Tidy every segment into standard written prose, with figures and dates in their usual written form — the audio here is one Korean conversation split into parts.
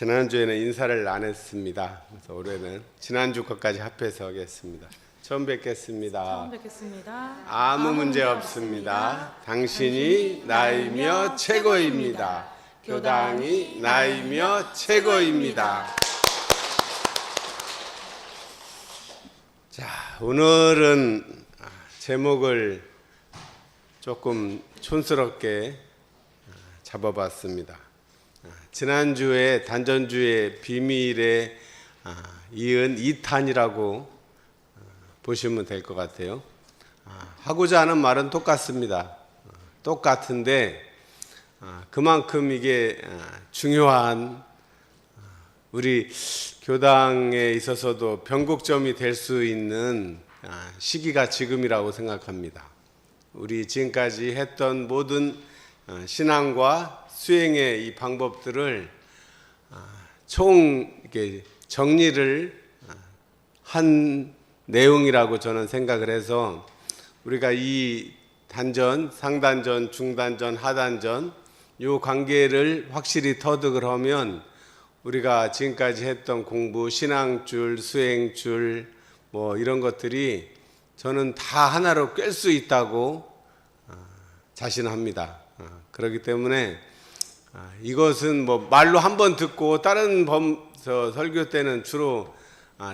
지난주에는 인사를 안 했습니다. 그래서 올해는 지난주 것까지 합해서 하겠습니다. 처음 뵙겠습니다. 처음 뵙겠습니다. 아무 문제 없습니다. 당신이 나이며 최고입니다. 교당이 나이며 최고입니다. 자, 오늘은 제목을 조금 촌스럽게 잡아봤습니다. 지난주에 단전주의 비밀에 이은 2탄이라고 보시면 될 것 같아요. 하고자 하는 말은 똑같습니다. 똑같은데 그만큼 이게 중요한 우리 교당에 있어서도 변곡점이 될 수 있는 시기가 지금이라고 생각합니다. 우리 지금까지 했던 모든 신앙과 수행의 이 방법들을 총 이렇게 정리를 한 내용이라고 저는 생각을 해서 우리가 이 단전, 상단전, 중단전, 하단전 이 관계를 확실히 터득을 하면 우리가 지금까지 했던 공부, 신앙줄, 수행줄 뭐 이런 것들이 저는 다 하나로 꿰 수 있다고 자신합니다. 그렇기 때문에 이것은 뭐 말로 한번 듣고 다른 설교 때는 주로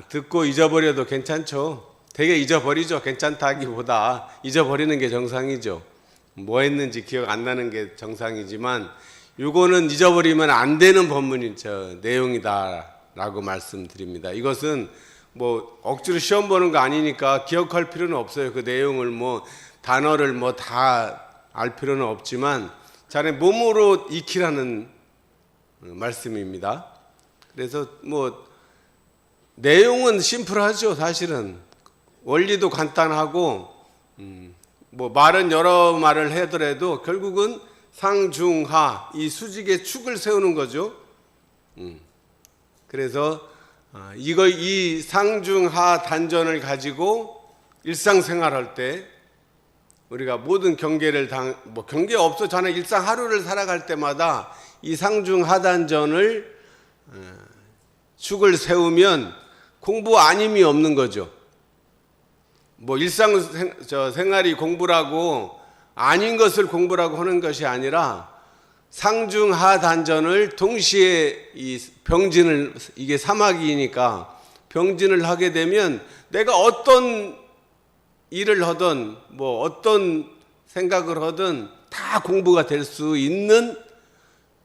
듣고 잊어버려도 괜찮죠. 되게 잊어버리죠. 괜찮다기보다 잊어버리는 게 정상이죠. 뭐 했는지 기억 안 나는 게 정상이지만 이거는 잊어버리면 안 되는 법문인 내용이다라고 말씀드립니다. 이것은 뭐 억지로 시험 보는 거 아니니까 기억할 필요는 없어요. 그 내용을 뭐 단어를 뭐 다 알 필요는 없지만 자네 몸으로 익히라는 말씀입니다. 그래서 뭐 내용은 심플하죠. 사실은 원리도 간단하고 뭐 말은 여러 말을 하더라도 결국은 상중하 이 수직의 축을 세우는 거죠. 그래서 이 상중하 단전을 가지고 일상생활할 때 우리가 모든 경계를 뭐 경계 없어 저는 일상 하루를 살아갈 때마다 이 상중하단전을 축을 세우면 공부 아님이 없는 거죠. 뭐 일상 생활이 공부라고 아닌 것을 공부라고 하는 것이 아니라 상중하단전을 동시에 이 병진을 이게 사막이니까 병진을 하게 되면 내가 어떤 일을 하든 뭐 어떤 생각을 하든 다 공부가 될 수 있는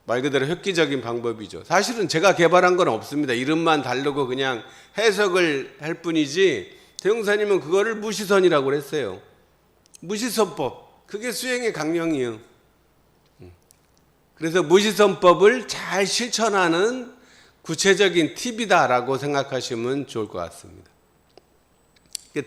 말 그대로 획기적인 방법이죠. 사실은 제가 개발한 건 없습니다. 이름만 다르고 그냥 해석을 할 뿐이지 대웅사님은 그거를 무시선이라고 했어요. 무시선법. 그게 수행의 강령이에요. 그래서 무시선법을 잘 실천하는 구체적인 팁이다라고 생각하시면 좋을 것 같습니다.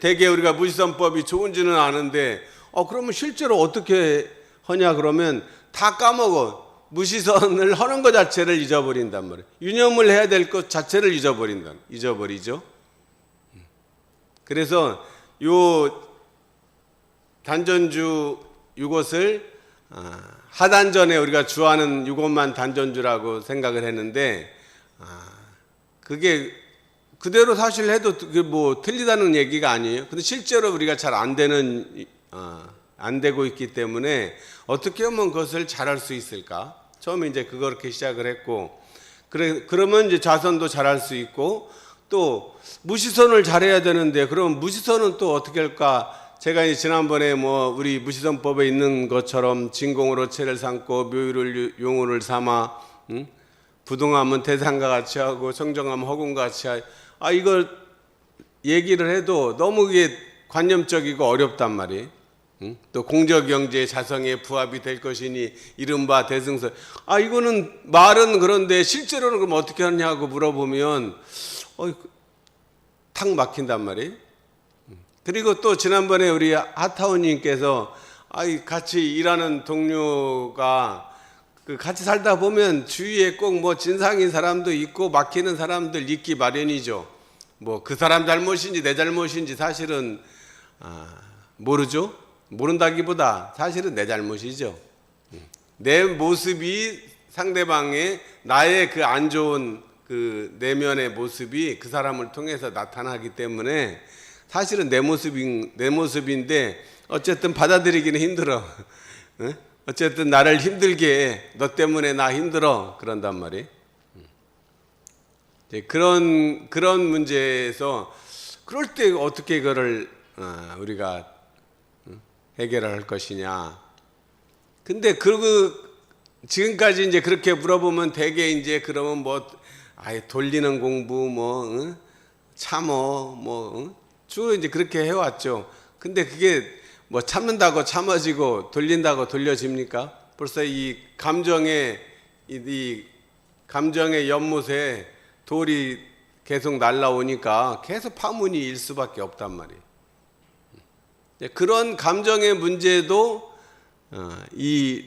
대개 우리가 무시선법이 좋은지는 아는데 그러면 실제로 어떻게 하냐 그러면 다 까먹어. 무시선을 하는 것 자체를 잊어버린단 말이에요. 유념을 해야 될 것 자체를 잊어버리죠. 그래서 요 단전주 이것을 하단전에 우리가 주하는 이것만 단전주라고 생각을 했는데 그게 그대로 사실 해도 그게 뭐 틀리다는 얘기가 아니에요. 근데 실제로 우리가 잘 안 되고 있기 때문에 어떻게 하면 그것을 잘할 수 있을까? 처음에 이제 그렇게 시작을 했고, 그러면 이제 좌선도 잘할 수 있고, 또 무시선을 잘해야 되는데, 그럼 무시선은 또 어떻게 할까? 제가 이제 지난번에 뭐 우리 무시선법에 있는 것처럼 진공으로 체를 삼고 묘유를 용우를 삼아, 부동하면 대상과 같이 하고 청정하면 허공과 같이 하고, 이걸 얘기를 해도 너무 이게 관념적이고 어렵단 말이에요. 또 공적영재 자성의 부합이 될 것이니 이른바 대승설. 이거는 말은 그런데 실제로는 그럼 어떻게 하느냐고 물어보면 탁 막힌단 말이에요. 그리고 또 지난번에 우리 하타오님께서 같이 일하는 동료가 같이 살다 보면 주위에 꼭 뭐 진상인 사람도 있고 막히는 사람들 있기 마련이죠. 뭐 그 사람 잘못인지 내 잘못인지 사실은 모르죠. 모른다기보다 사실은 내 잘못이죠. 내 모습이 상대방의 나의 그 안 좋은 그 내면의 모습이 그 사람을 통해서 나타나기 때문에 사실은 내 모습인데 어쨌든 받아들이기는 힘들어. 응? 어쨌든 나를 힘들게 해. 너 때문에 나 힘들어. 그런단 말이에요. 그런 문제에서 그럴 때 어떻게 그거를 우리가 해결할 것이냐. 근데 지금까지 이제 그렇게 물어보면 대개 이제 그러면 뭐 아예 돌리는 공부 참어 주로 이제 그렇게 해왔죠. 근데 그게 뭐 참는다고 참아지고 돌린다고 돌려집니까? 벌써 이 감정의 연못에 돌이 계속 날라오니까 계속 파문이 일 수밖에 없단 말이에요. 그런 감정의 문제도 이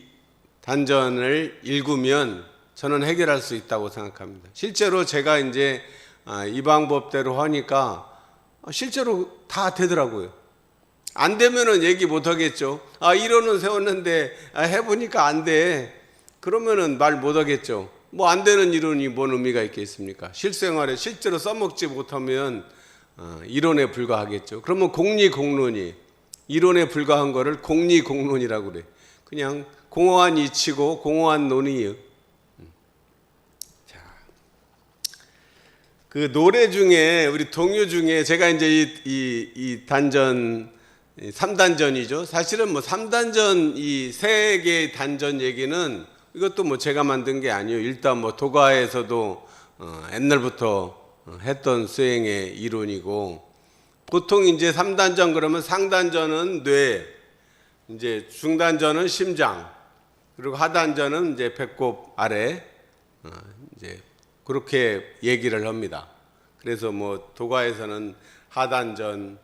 단전을 읽으면 저는 해결할 수 있다고 생각합니다. 실제로 제가 이제 이 방법대로 하니까 실제로 다 되더라고요. 안 되면은 얘기 못 하겠죠. 이론은 세웠는데 해보니까 안 돼. 그러면은 말 못 하겠죠. 뭐 안 되는 이론이 뭔 의미가 있겠습니까? 실생활에 실제로 써먹지 못하면 이론에 불과하겠죠. 그러면 공리공론이 이론에 불과한 거를 공리공론이라고 그래. 그냥 공허한 이치고 공허한 논의예요. 자, 그 노래 중에 우리 동요 중에 제가 이제 이 단전 3단전이죠. 사실은 뭐 3단전 이 세 개의 단전 얘기는 이것도 뭐 제가 만든 게 아니에요. 일단 뭐 도가에서도 옛날부터 했던 수행의 이론이고, 보통 이제 3단전 그러면 상단전은 뇌, 이제 중단전은 심장, 그리고 하단전은 이제 배꼽 아래, 이제 그렇게 얘기를 합니다. 그래서 뭐 도가에서는 하단전에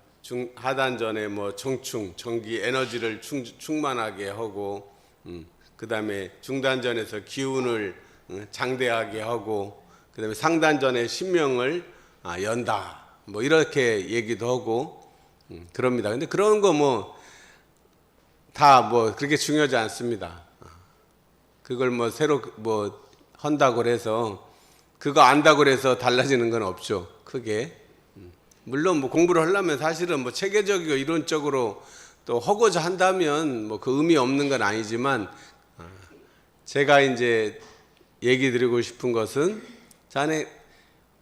뭐 전기 에너지를 충만하게 하고, 그 다음에 중단전에서 기운을 장대하게 하고, 그 다음에 상단전에 신명을 연다. 뭐 이렇게 얘기도 하고 그럽니다. 근데 그런 거 뭐 다 뭐 그렇게 중요하지 않습니다. 그걸 뭐 새로 뭐 한다고 해서 그거 안다고 해서 달라지는 건 없죠. 크게. 물론 뭐 공부를 하려면 사실은 뭐 체계적이고 이론적으로 또 하고자 한다면 뭐 그 의미 없는 건 아니지만, 제가 이제 얘기 드리고 싶은 것은, 자네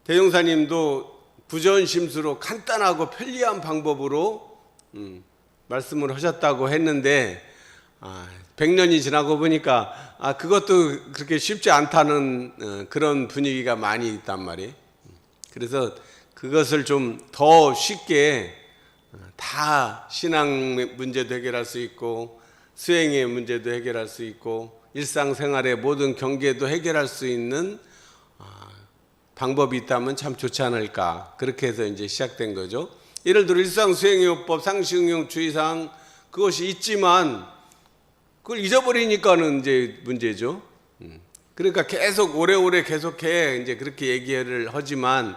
대종사님도 부전심수로 간단하고 편리한 방법으로 말씀을 하셨다고 했는데, 100년이 지나고 보니까 그것도 그렇게 쉽지 않다는 그런 분위기가 많이 있단 말이에요. 그래서 그것을 좀 더 쉽게 다 신앙 문제도 해결할 수 있고, 수행의 문제도 해결할 수 있고, 일상생활의 모든 경계도 해결할 수 있는 방법이 있다면 참 좋지 않을까. 그렇게 해서 이제 시작된 거죠. 예를 들어 일상수행요법, 상시응용 주의사항 그것이 있지만 그걸 잊어버리니까는 이제 문제죠. 그러니까 계속 오래오래 계속해 이제 그렇게 얘기를 하지만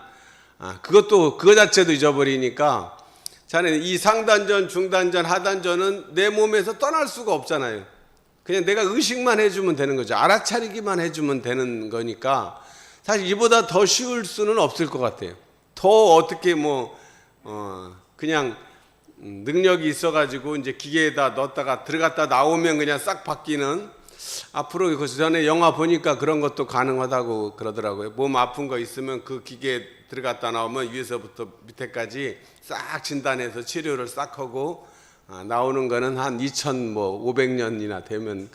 그것도 그거 자체도 잊어버리니까, 자네 이 상단전, 중단전, 하단전은 내 몸에서 떠날 수가 없잖아요. 그냥 내가 의식만 해주면 되는 거죠. 알아차리기만 해주면 되는 거니까 사실 이보다 더 쉬울 수는 없을 것 같아요. 더 어떻게 그냥 능력이 있어가지고 이제 기계에다 넣었다가 들어갔다 나오면 그냥 싹 바뀌는, 앞으로 그 전에 영화 보니까 그런 것도 가능하다고 그러더라고요. 몸 아픈 거 있으면 그 기계에 들어갔다 나오면 위에서부터 밑에까지 싹 진단해서 치료를 싹 하고 나오는 거는 한 2,500년이나 되면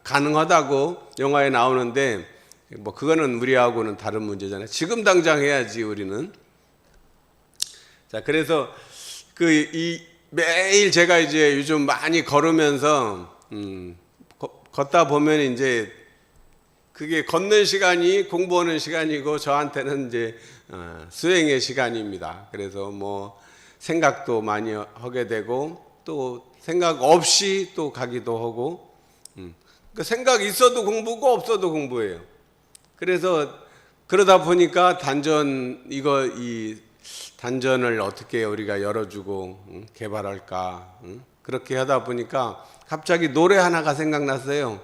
가능하다고 영화에 나오는데, 뭐 그거는 우리하고는 다른 문제잖아요. 지금 당장 해야지 우리는. 자, 그래서 매일 제가 이제 요즘 많이 걸으면서 걷다 보면 이제 그게 걷는 시간이 공부하는 시간이고 저한테는 이제 수행의 시간입니다. 그래서 뭐 생각도 많이 하게 되고 또 생각 없이 또 가기도 하고, 그러니까 생각 있어도 공부고 없어도 공부예요. 그래서 그러다 보니까 이 단전을 어떻게 우리가 열어주고 개발할까, 그렇게 하다 보니까 갑자기 노래 하나가 생각났어요.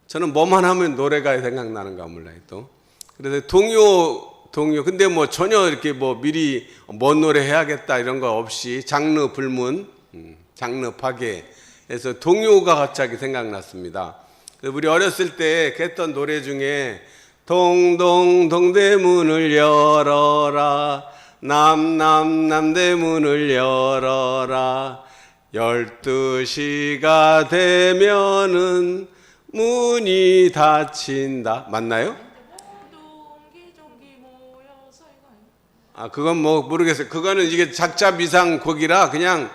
저는 뭐만 하면 노래가 생각나는가 몰라요. 또 그래서 동요. 근데 뭐 전혀 이렇게 뭐 미리 뭔 노래 해야겠다 이런 거 없이 장르 불문, 장르 파괴해서 동요가 갑자기 생각났습니다. 우리 어렸을 때 했던 노래 중에 동동 동대문을 열어라 남대문을 열어라 12시가 되면은 문이 닫힌다. 맞나요? 그건 뭐 모르겠어요. 그거는 이게 작자 미상 곡이라 그냥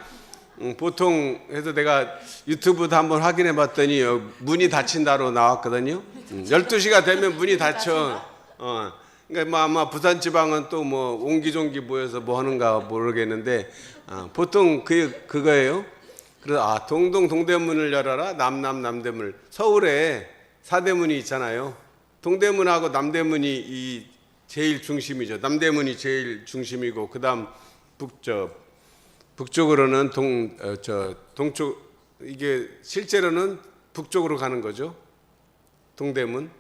보통 해서 내가 유튜브도 한번 확인해 봤더니 문이 닫힌다로 나왔거든요. 12시가 되면 문이 닫혀. 그러니까 뭐 아마 부산 지방은 또 뭐 옹기종기 모여서 뭐 하는가 모르겠는데 보통 그거예요. 그래서 동동 동대문을 열어라 남대문을. 서울에 사대문이 있잖아요. 동대문하고 남대문이 제일 중심이죠. 남대문이 제일 중심이고 그다음 북쪽으로는 동쪽, 이게 실제로는 북쪽으로 가는 거죠. 동대문.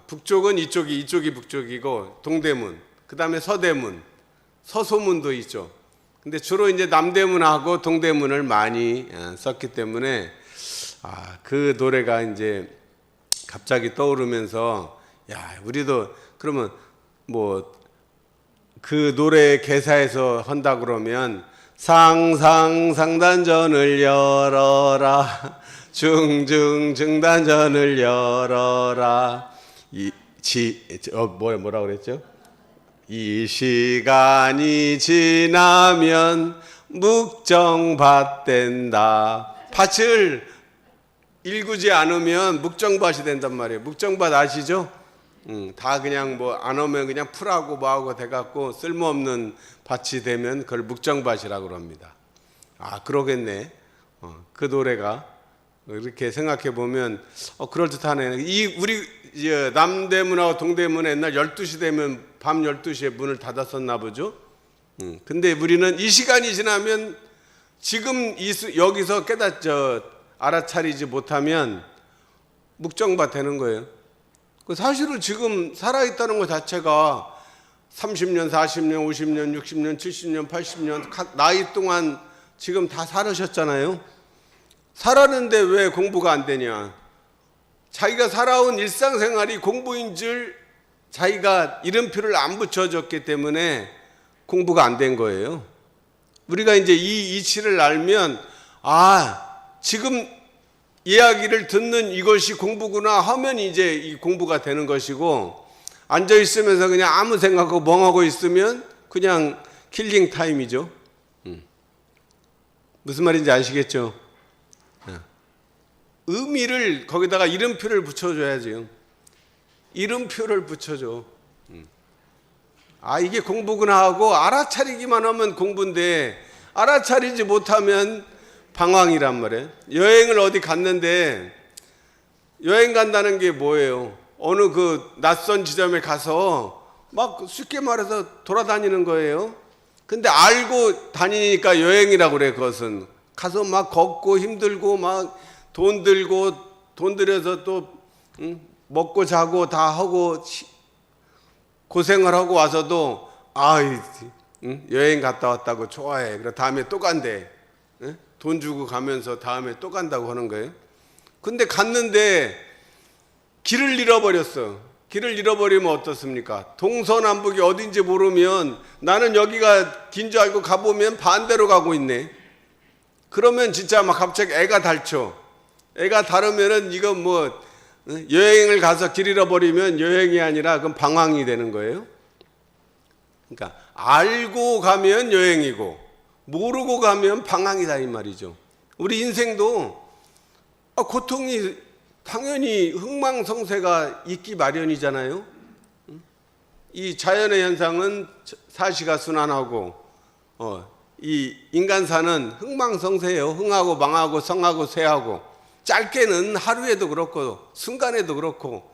북쪽은 이쪽이 북쪽이고 동대문. 그다음에 서대문, 서소문도 있죠. 근데 주로 이제 남대문하고 동대문을 많이 썼기 때문에 그 노래가 이제 갑자기 떠오르면서 우리도 그러면 뭐 그 노래 개사에서 한다 그러면 상단전을 열어라 중단전을 열어라 뭐라 그랬죠? 이 시간이 지나면 묵정밭 된다. 밭을 일구지 않으면 묵정밭이 된단 말이에요. 묵정밭 아시죠? 다 그냥 뭐 안 오면 그냥 풀하고 뭐하고 돼갖고 쓸모없는 밭이 되면 그걸 묵정밭이라고 그럽니다. 그러겠네. 그 노래가 이렇게 생각해 보면 그럴듯하네. 우리 남대문하고 동대문에 옛날 12시 되면 밤 12시에 문을 닫았었나 보죠. 근데 우리는 이 시간이 지나면 지금 여기서 알아차리지 못하면 묵정밭 되는 거예요. 사실은 지금 살아있다는 것 자체가 30년, 40년, 50년, 60년, 70년, 80년 각 나이 동안 지금 다 살으셨잖아요. 살았는데 왜 공부가 안 되냐? 자기가 살아온 일상생활이 공부인 줄 자기가 이름표를 안 붙여줬기 때문에 공부가 안 된 거예요. 우리가 이제 이 이치를 알면 지금 이야기를 듣는 이것이 공부구나 하면 이제 이 공부가 되는 것이고, 앉아 있으면서 그냥 아무 생각하고 멍하고 있으면 그냥 킬링 타임이죠. 무슨 말인지 아시겠죠? 의미를 거기다가 이름표를 붙여줘야죠. 이름표를 붙여줘. 이게 공부구나 하고 알아차리기만 하면 공부인데 알아차리지 못하면 방황이란 말이에요. 여행을 어디 갔는데 여행 간다는 게 뭐예요? 어느 그 낯선 지점에 가서 막 쉽게 말해서 돌아다니는 거예요. 근데 알고 다니니까 여행이라고 그래. 그것은 가서 막 걷고 힘들고 막 돈 들고 돈 들여서 또 먹고 자고 다 하고 고생을 하고 와서도 여행 갔다 왔다고 좋아해. 그래 다음에 또 간대. 돈 주고 가면서 다음에 또 간다고 하는 거예요. 근데 갔는데 길을 잃어버렸어. 길을 잃어버리면 어떻습니까? 동서남북이 어딘지 모르면 나는 여기가 긴 줄 알고 가보면 반대로 가고 있네. 그러면 진짜 막 갑자기 애가 닳죠. 애가 닳으면은 이거 뭐 여행을 가서 길 잃어버리면 여행이 아니라 그건 방황이 되는 거예요. 그러니까 알고 가면 여행이고 모르고 가면 방황이다 이 말이죠. 우리 인생도 고통이 당연히 흥망성쇠가 있기 마련이잖아요. 이 자연의 현상은 사시가 순환하고 이 인간사는 흥망성쇠예요. 흥하고 망하고 성하고 쇠하고 짧게는 하루에도 그렇고 순간에도 그렇고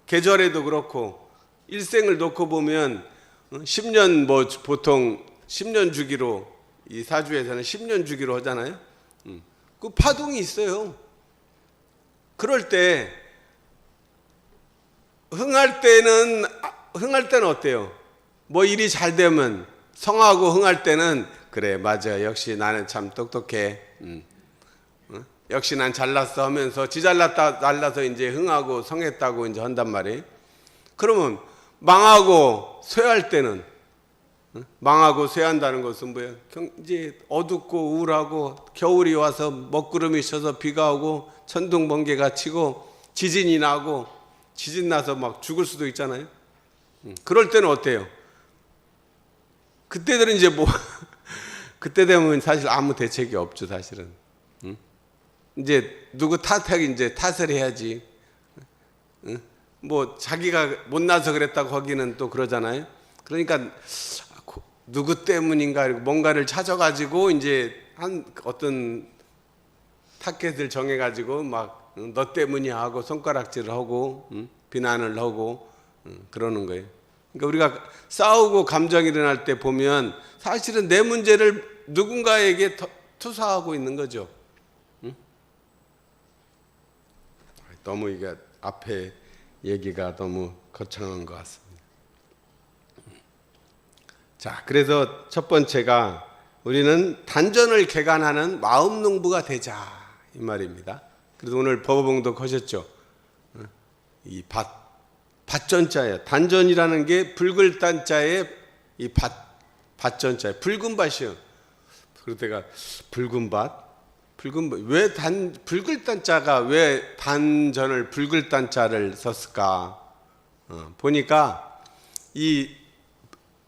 계절에도 그렇고 일생을 놓고 보면 10년 뭐 보통 10년 주기로 이 사주에서는 10년 주기로 하잖아요. 그 파동이 있어요. 그럴 때 흥할 때는 어때요? 뭐 일이 잘 되면 성하고 흥할 때는 그래 맞아 역시 나는 참 똑똑해. 역시 난 잘났어 하면서 지 잘나서 이제 흥하고 성했다고 이제 한단 말이에요. 그러면 망하고 쇠할 때는 망하고 쇠한다는 것은 뭐예요? 이제 어둡고 우울하고 겨울이 와서 먹구름이 쳐서 비가 오고 천둥 번개가 치고 지진이 나고 지진 나서 막 죽을 수도 있잖아요. 그럴 때는 어때요? 그때들은 이제 뭐 그때 되면 사실 아무 대책이 없죠 사실은. 이제 누구 이제 탓을 해야지. 뭐 자기가 못나서 그랬다고 하기는 또 그러잖아요. 그러니까 누구 때문인가 뭔가를 찾아가지고 이제 한 어떤 타겟을 정해가지고 막 너 때문이야 하고 손가락질을 하고 비난을 하고 그러는 거예요. 그러니까 우리가 싸우고 감정이 일어날 때 보면 사실은 내 문제를 누군가에게 투사하고 있는 거죠. 너무 이게 앞에 얘기가 너무 거창한 것 같습니다. 자, 그래서 첫 번째가 우리는 단전을 개간하는 마음 농부가 되자 이 말입니다. 그래서 오늘 법어봉독 하셨죠. 이 밭전자예요. 단전이라는 게 붉을 단자에 이 밭전자예요. 붉은 밭이요. 그럴 때가 붉은 밭. 왜 붉을 단자가 왜 단전을 붉을 단자를 썼을까? 보니까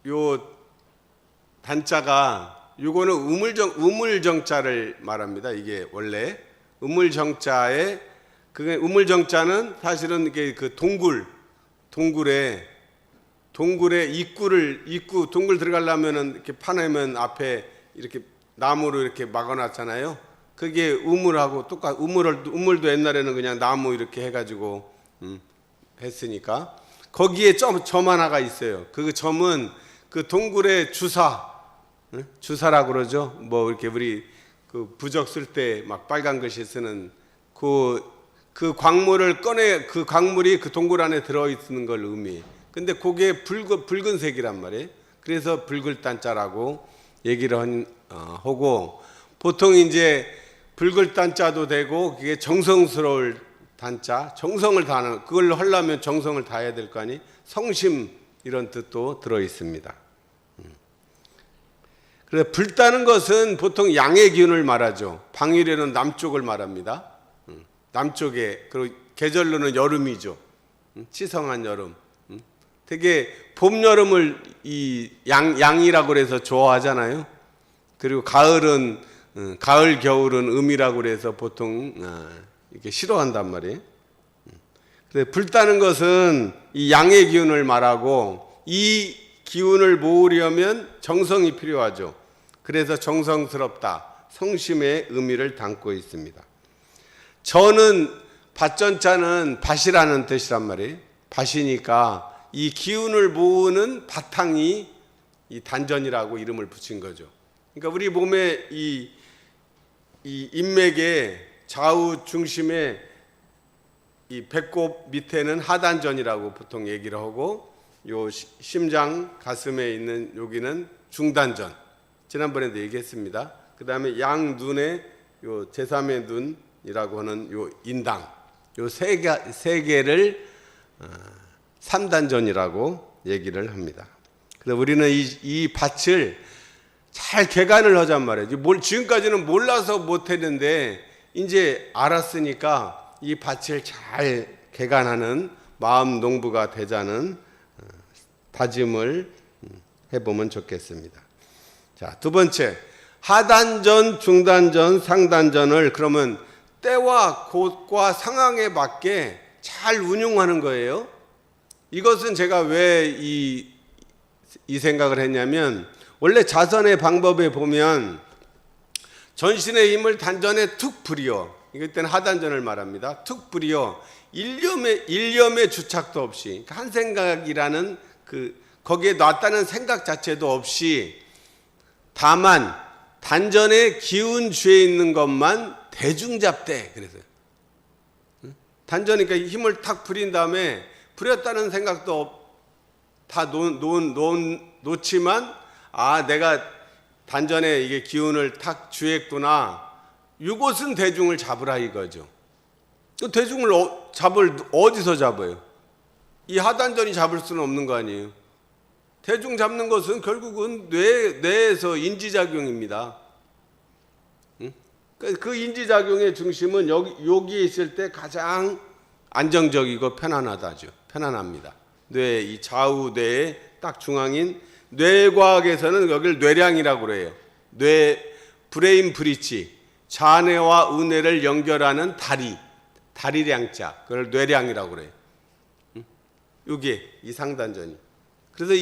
요 단자가 요거는 우물정자를 말합니다. 이게 원래 우물정자에 그게 우물정자는 사실은 이게 그 동굴에 입구 동굴 들어가려면은 이렇게 파내면 앞에 이렇게 나무로 이렇게 막아놨잖아요. 그게 우물하고 우물도 옛날에는 그냥 나무 이렇게 해가지고 했으니까 거기에 점 하나가 있어요. 그 점은 그 동굴의 주사라고 그러죠. 뭐 이렇게 우리 그 부적 쓸 때 막 빨간 글씨 쓰는 그 광물을 그 광물이 그 동굴 안에 들어 있는 걸 의미해요. 근데 그게 붉은색이란 말이에요. 그래서 붉을 단자라고 얘기를 하고 보통 이제 붉을 단자도 되고 그게 정성스러울 단자, 정성을 다하는 그걸 하려면 정성을 다해야 될 거 아니? 성심 이런 뜻도 들어 있습니다. 그래서 불다는 것은 보통 양의 기운을 말하죠. 방위례는 남쪽을 말합니다. 남쪽에 그리고 계절로는 여름이죠. 치성한 여름. 되게 봄 여름을 이 양이라고 그래서 좋아하잖아요. 그리고 가을은 가을 겨울은 음이라고 그래서 보통 이렇게 싫어한단 말이에요. 그래서 불다는 것은 이 양의 기운을 말하고 이 기운을 모으려면 정성이 필요하죠. 그래서 정성스럽다, 성심의 의미를 담고 있습니다. 저는 밭전자는 밭이라는 뜻이란 말이에요. 밭이니까 이 기운을 모으는 바탕이 이 단전이라고 이름을 붙인 거죠. 그러니까 우리 몸의 이 인맥의 좌우 중심에 이 배꼽 밑에는 하단전이라고 보통 얘기를 하고 요 심장 가슴에 있는 여기는 중단전. 지난번에도 얘기했습니다. 그 다음에 양 눈에 요 제3의 눈이라고 하는 요 인당. 요 세 개를 3단전이라고 얘기를 합니다. 그래서 우리는 이 밭을 잘 개간을 하잔 말이에요. 지금까지는 몰라서 못했는데 이제 알았으니까 이 밭을 잘 개간하는 마음 농부가 되자는 다짐을 해보면 좋겠습니다. 자, 두 번째, 하단전, 중단전, 상단전을 그러면 때와 곳과 상황에 맞게 잘 운용하는 거예요. 이것은 제가 왜 이 생각을 했냐면 원래 자선의 방법에 보면 전신의 힘을 단전에 툭 부리어, 이럴 때는 하단전을 말합니다. 툭 부리어 일념의 주착도 없이 한 생각이라는 거기에 놨다는 생각 자체도 없이 다만 단전에 기운 주에 있는 것만 대중잡되 그래서 단전이니까 힘을 탁 부린 다음에 부렸다는 생각도 다 놓지만 내가 단전에 이게 기운을 탁 주했구나. 이것은 대중을 잡으라 이거죠. 그 대중을 어디서 잡아요? 이 하단전이 잡을 수는 없는 거 아니에요. 대중 잡는 것은 결국은 뇌에서 인지작용입니다. 그 인지작용의 중심은 여기에 있을 때 가장 안정적이고 편안하다죠. 편안합니다. 이 좌우 뇌의 딱 중앙인 뇌과학에서는 여기를 뇌량이라고 그래요. 브레인 브릿지, 좌뇌와 우뇌를 연결하는 다리량자, 그걸 뇌량이라고 그래요. 이게 이 상단전이. 그래서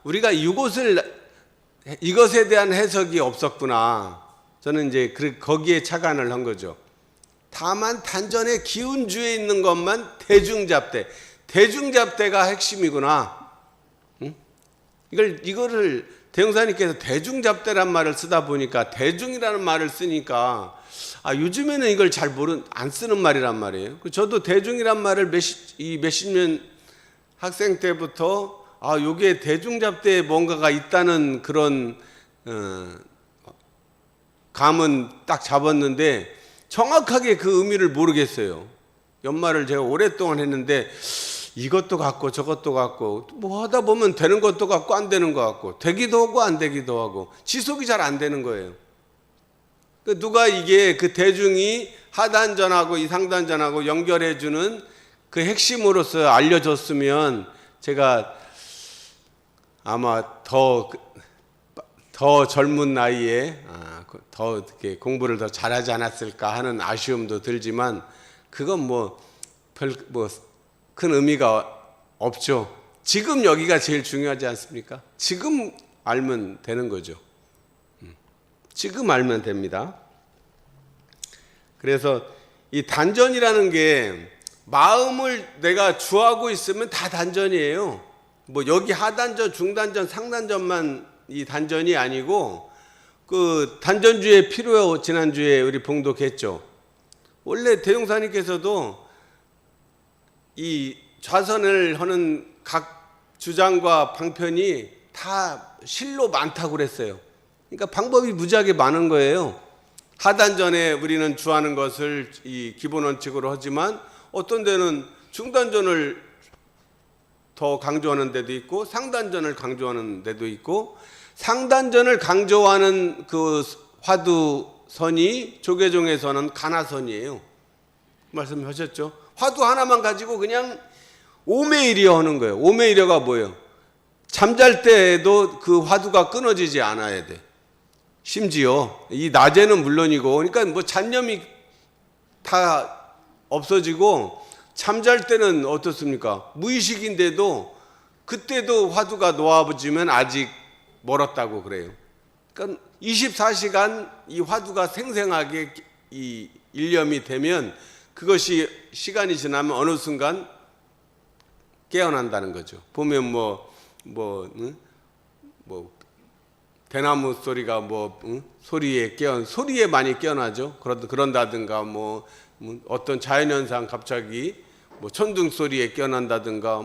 우리가 이것에 대한 해석이 없었구나. 저는 이제 거기에 착안을 한 거죠. 다만 단전의 기운주에 있는 것만 대중잡대가 핵심이구나. 이거를 대형사님께서 대중잡대란 말을 쓰다 보니까 대중이라는 말을 쓰니까 요즘에는 이걸 안 쓰는 말이란 말이에요. 저도 대중이란 말을 몇십 년 학생 때부터 여기에 대중잡대에 뭔가가 있다는 그런 감은 딱 잡았는데 정확하게 그 의미를 모르겠어요. 연말을 제가 오랫동안 했는데 이것도 같고 저것도 같고 뭐 하다 보면 되는 것도 같고 안 되는 것 같고 되기도 하고 안 되기도 하고 지속이 잘 안 되는 거예요. 누가 이게 그 대중이 하단전하고 이 상단전하고 연결해주는 그 핵심으로서 알려줬으면 제가 아마 더 젊은 나이에 더 이렇게 공부를 더 잘하지 않았을까 하는 아쉬움도 들지만 그건 큰 의미가 없죠. 지금 여기가 제일 중요하지 않습니까? 지금 알면 되는 거죠. 지금 알면 됩니다. 그래서 이 단전이라는 게 마음을 내가 주하고 있으면 다 단전이에요. 여기 하단전, 중단전, 상단전만 이 단전이 아니고 그 단전주의 필요 지난주에 우리 봉독했죠. 원래 대종사님께서도 이 좌선을 하는 각 주장과 방편이 다 실로 많다고 그랬어요. 그러니까 방법이 무지하게 많은 거예요. 하단전에 우리는 주하는 것을 이 기본 원칙으로 하지만 어떤 데는 중단전을 더 강조하는 데도 있고 상단전을 강조하는 데도 있고 상단전을 강조하는 그 화두선이 조계종에서는 가나선이에요. 말씀하셨죠? 화두 하나만 가지고 그냥 오매이려 하는 거예요. 오매이려가 뭐예요? 잠잘 때에도 그 화두가 끊어지지 않아야 돼. 심지어 이 낮에는 물론이고 그러니까 잡념이 다 없어지고 잠잘 때는 어떻습니까? 무의식인데도 그때도 화두가 놓아지면 아직 멀었다고 그래요. 그러니까 24시간 이 화두가 생생하게 이 일념이 되면 그것이 시간이 지나면 어느 순간 깨어난다는 거죠. 보면 대나무 소리가 소리에 많이 깨어나죠. 그런다든가 어떤 자연현상 갑자기 천둥 소리에 깨어난다든가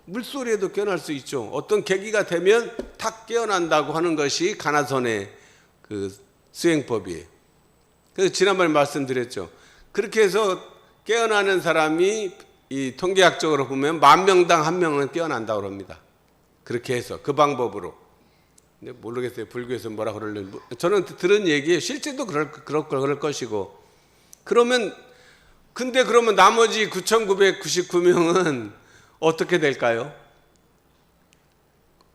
물소리에도 깨어날 수 있죠. 어떤 계기가 되면 탁 깨어난다고 하는 것이 가나선의 그 수행법이에요. 그래서 지난번에 말씀드렸죠. 그렇게 해서 깨어나는 사람이 이 통계학적으로 보면 10,000명당 1명은 깨어난다고 합니다. 그렇게 해서 그 방법으로. 근데 모르겠어요. 불교에서 뭐라 그러는지. 저는 들은 얘기예요. 실제도 그럴 것이고. 근데 그러면 나머지 9,999명은 어떻게 될까요?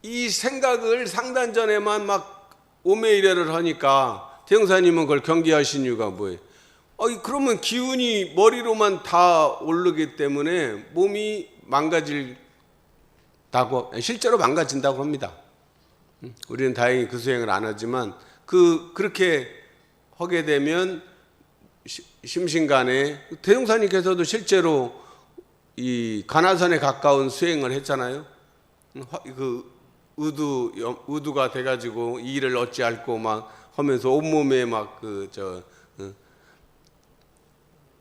이 생각을 상단전에만 오매이래를 하니까 대형사님은 그걸 경계하신 이유가 뭐예요? 그러면 기운이 머리로만 다 오르기 때문에 몸이 실제로 망가진다고 합니다. 우리는 다행히 그 수행을 안 하지만 그렇게 하게 되면 심신간에 대종사님께서도 실제로 이 가나선에 가까운 수행을 했잖아요. 그 의두가 돼가지고 이 일을 어찌할꼬 하면서 온몸에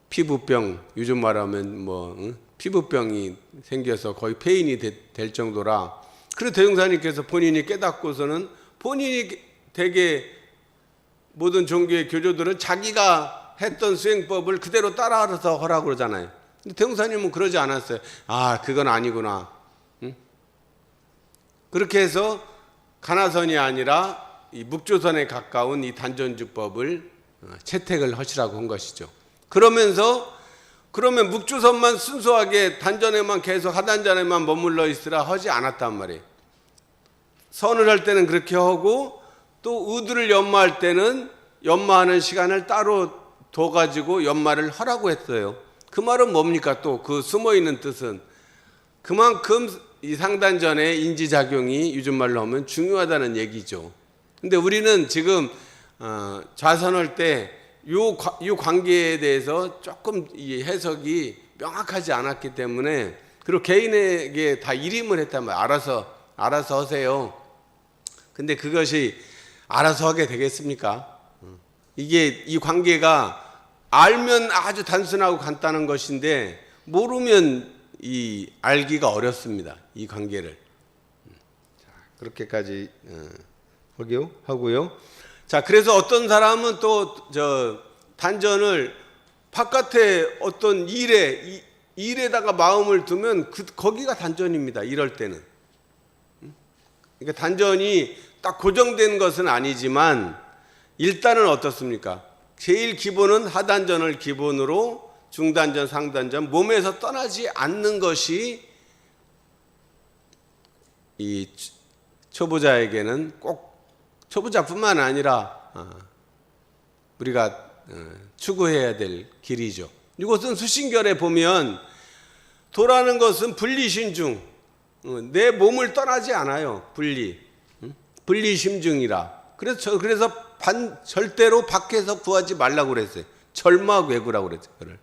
피부병, 요즘 말하면 피부병이 생겨서 거의 폐인이 될 정도라. 그래서 대종사님께서 본인이 깨닫고서는 본인이 되게 모든 종교의 교조들은 자기가 했던 수행법을 그대로 따라서 하라고 그러잖아요. 근데 대종사님은 그러지 않았어요. 아, 그건 아니구나. 응? 그렇게 해서 가나선이 아니라 이 묵조선에 가까운 이 단전주법을 채택을 하시라고 한 것이죠. 그러면 묵조선만 순수하게 단전에만 계속 하단전에만 머물러 있으라 하지 않았단 말이에요. 선을 할 때는 그렇게 하고 또 의두를 연마할 때는 연마하는 시간을 따로 둬가지고 연마를 하라고 했어요. 그 말은 뭡니까? 또 그 숨어있는 뜻은 그만큼 이 상단전의 인지작용이 요즘 말로 하면 중요하다는 얘기죠. 근데 우리는 지금 좌선할 때 이 관계에 대해서 조금 이 해석이 명확하지 않았기 때문에 그리고 개인에게 다 일임을 했단 말이에요. 알아서 하세요. 근데 그것이 알아서 하게 되겠습니까? 이게 이 관계가 알면 아주 단순하고 간단한 것인데 모르면 이 알기가 어렵습니다. 이 관계를. 자, 그렇게까지 하고요. 자, 그래서 어떤 사람은 또 단전을 바깥에 어떤 일에다가 마음을 두면 거기가 단전입니다. 이럴 때는. 그러니까 단전이 딱 고정된 것은 아니지만 일단은 어떻습니까? 제일 기본은 하단전을 기본으로 중단전, 상단전 몸에서 떠나지 않는 것이 이 초보자에게는 꼭 초보자뿐만 아니라 우리가 추구해야 될 길이죠. 이것은 수신결에 보면 도라는 것은 분리심중, 내 몸을 떠나지 않아요. 분리심중이라. 그래서 절대로 밖에서 구하지 말라고 그랬어요. 절마괴구라고 그랬어요. 그를.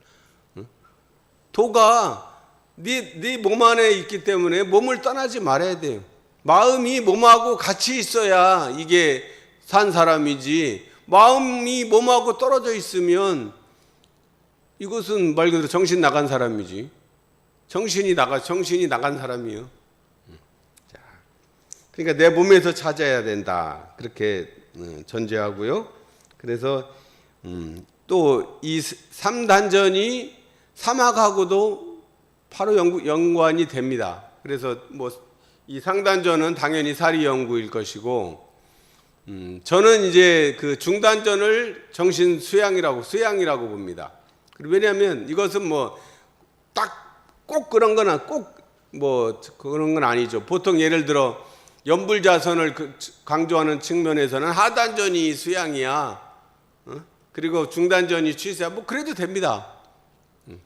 도가 네 몸 안에 있기 때문에 몸을 떠나지 말아야 돼요. 마음이 몸하고 같이 있어야 이게 산 사람이지, 마음이 몸하고 떨어져 있으면 이것은 말 그대로 정신 나간 사람이지. 정신이 나간 사람이에요. 자, 그러니까 내 몸에서 찾아야 된다. 그렇게 전제하고요. 그래서 또 이 3단전이 사막하고도 바로 연관이 됩니다. 그래서 이 상단전은 당연히 사리연구일 것이고, 저는 이제 그 중단전을 정신 수양이라고 봅니다. 왜냐하면 이것은 딱 꼭 그런 건 아니죠. 보통 예를 들어 연불자선을 강조하는 측면에서는 하단전이 수양이야, 그리고 중단전이 취수야, 그래도 됩니다.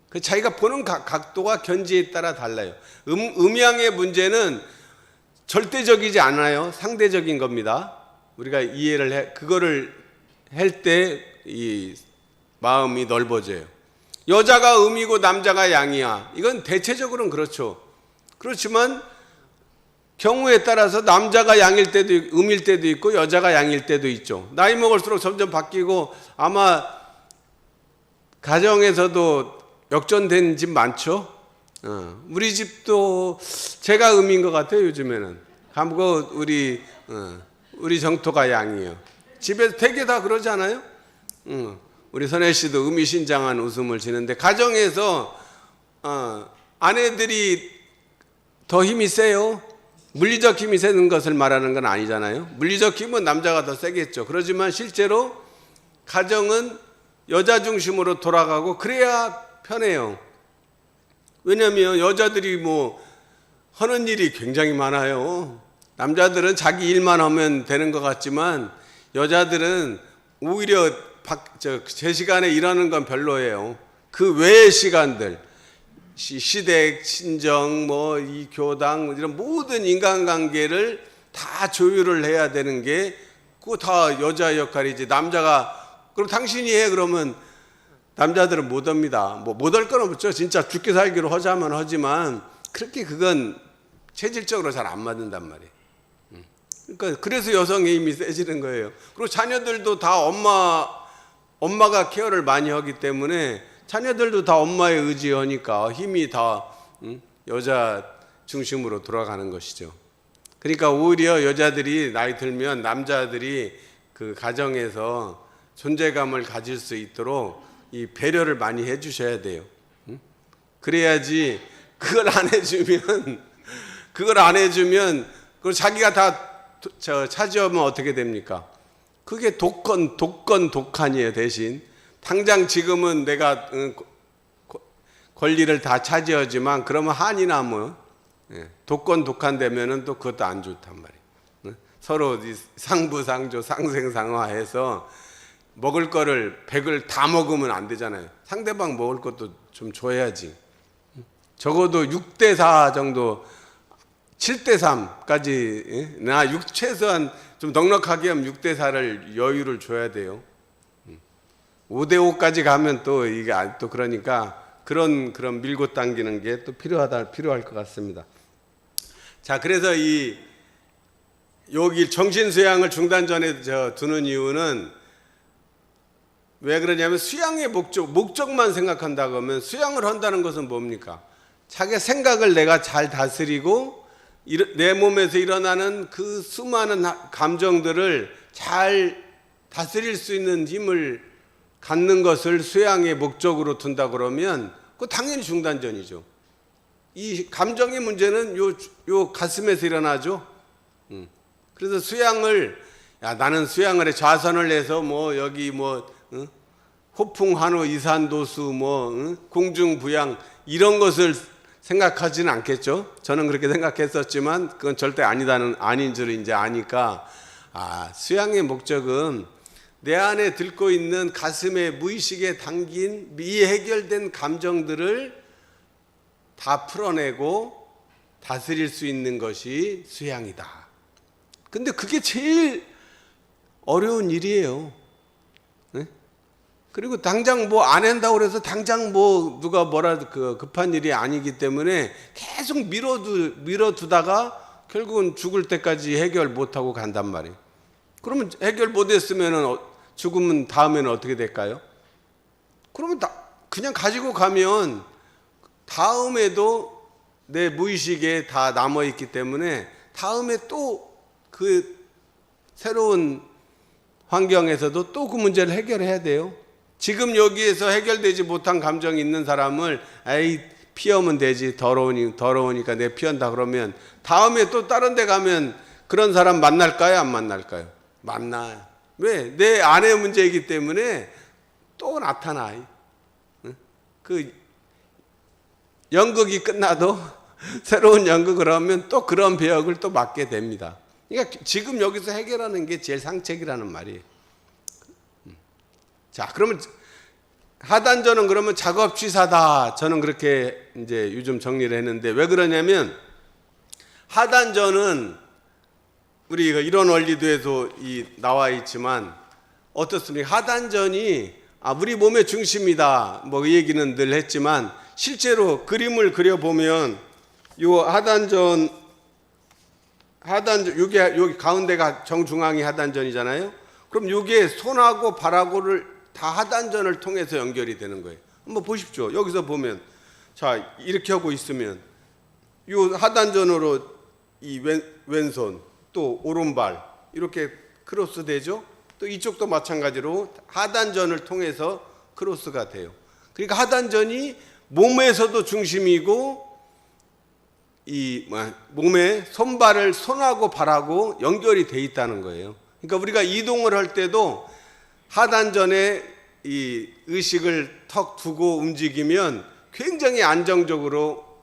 그 자기가 보는 각도가 견지에 따라 달라요. 음양의 문제는 절대적이지 않아요. 상대적인 겁니다. 우리가 그거를 할 때 이 마음이 넓어져요. 여자가 음이고 남자가 양이야. 이건 대체적으로는 그렇죠. 그렇지만 경우에 따라서 남자가 양일 때도 음일 때도 있고 여자가 양일 때도 있죠. 나이 먹을수록 점점 바뀌고 아마 가정에서도 역전된 집 많죠. 우리 집도 제가 음인 것 같아요. 요즘에는 한국 우리 정토가 양이에요. 집에서 되게 다 그러지 않아요? 우리 선혜 씨도 의미심장한 웃음을 지는데, 가정에서 아내들이 더 힘이 세요. 물리적 힘이 세는 것을 말하는 건 아니잖아요. 물리적 힘은 남자가 더 세겠죠. 그렇지만 실제로 가정은 여자 중심으로 돌아가고 그래야 편해요. 왜냐하면 여자들이 하는 일이 굉장히 많아요. 남자들은 자기 일만 하면 되는 것 같지만 여자들은 오히려 제 시간에 일하는 건 별로예요. 그 외의 시간들, 시댁, 친정, 이 교당, 이런 모든 인간관계를 다 조율을 해야 되는 게 그거 다 여자 역할이지. 남자가 그럼 당신이 해 그러면 남자들은 못 합니다. 못 할 건 없죠. 진짜 죽기 살기로 하자면 하지만 그렇게 그건 체질적으로 잘 안 맞는단 말이에요. 그러니까 그래서 여성의 힘이 세지는 거예요. 그리고 자녀들도 다 엄마가 케어를 많이 하기 때문에 자녀들도 다 엄마의 의지하니까 힘이 다 여자 중심으로 돌아가는 것이죠. 그러니까 오히려 여자들이 나이 들면 남자들이 그 가정에서 존재감을 가질 수 있도록 이 배려를 많이 해주셔야 돼요. 그래야지 그걸 안 해주면 그걸 자기가 다 차지하면 어떻게 됩니까? 그게 독한이에요. 대신 당장 지금은 내가 권리를 다 차지하지만 그러면 한이 남아요. 독한 되면은 또 그것도 안 좋단 말이에요. 서로 상부상조 상생상화해서 먹을 거를 100을 다 먹으면 안 되잖아요. 상대방 먹을 것도 좀 줘야지. 적어도 6대4 정도, 7대3까지, 최소한 좀 넉넉하게 하면 6대4를 여유를 줘야 돼요. 5대5까지 가면 또 이게 또 그러니까 그런 밀고 당기는 게 또 필요할 것 같습니다. 자, 그래서 여기 정신 수양을 중단전에 두는 이유는 왜 그러냐면 수양의 목적만 생각한다고 하면 수양을 한다는 것은 뭡니까? 자기 생각을 내가 잘 다스리고 내 몸에서 일어나는 그 수많은 감정들을 잘 다스릴 수 있는 힘을 갖는 것을 수양의 목적으로 둔다 그러면 그 당연히 중단전이죠. 이 감정의 문제는 요 가슴에서 일어나죠. 그래서 나는 수양을 해 좌선을 해서 여기 호풍 한우 이산도수 공중부양 이런 것을 생각하지는 않겠죠. 저는 그렇게 생각했었지만 그건 절대 아닌 줄 이제 아니까 수양의 목적은 내 안에 들고 있는 가슴에 무의식에 담긴 미해결된 감정들을 다 풀어내고 다스릴 수 있는 것이 수양이다. 근데 그게 제일 어려운 일이에요. 네? 그리고 당장 안 한다고 그래서 당장 누가 급한 일이 아니기 때문에 계속 미뤄두다가 결국은 죽을 때까지 해결 못하고 간단 말이에요. 그러면 해결 못했으면 죽으면 다음에는 어떻게 될까요? 그러면 그냥 가지고 가면 다음에도 내 무의식에 다 남아있기 때문에 다음에 또 그 새로운 환경에서도 또 그 문제를 해결해야 돼요. 지금 여기에서 해결되지 못한 감정이 있는 사람을 피하면 되지, 더러우니까 내 피한다 그러면 다음에 또 다른 데 가면 그런 사람 만날까요? 안 만날까요? 만나요. 왜? 내 안의 문제이기 때문에 또 나타나. 그 연극이 끝나도 새로운 연극을 하면 또 그런 배역을 또 맡게 됩니다. 그러니까 지금 여기서 해결하는 게 제일 상책이라는 말이에요. 자, 그러면 하단전은 그러면 작업 취사다. 저는 그렇게 이제 요즘 정리를 했는데 왜 그러냐면 하단전은 우리가 이런 원리도에도 나와 있지만 어떻습니까? 하단전이 우리 몸의 중심이다. 이 얘기는 늘 했지만 실제로 그림을 그려보면 요 하단전 여기 가운데가 정중앙이 하단전이잖아요. 그럼 요게 손하고 발하고를 다 하단전을 통해서 연결이 되는 거예요. 한번 보십시오. 여기서 보면 자 이렇게 하고 있으면 요 하단전으로 이 왼손 또 오른발 이렇게 크로스 되죠. 또 이쪽도 마찬가지로 하단전을 통해서 크로스가 돼요. 그러니까 하단전이 몸에서도 중심이고 이 몸에 손발을 손하고 발하고 연결이 돼 있다는 거예요. 그러니까 우리가 이동을 할 때도 하단전에 이 의식을 턱 두고 움직이면 굉장히 안정적으로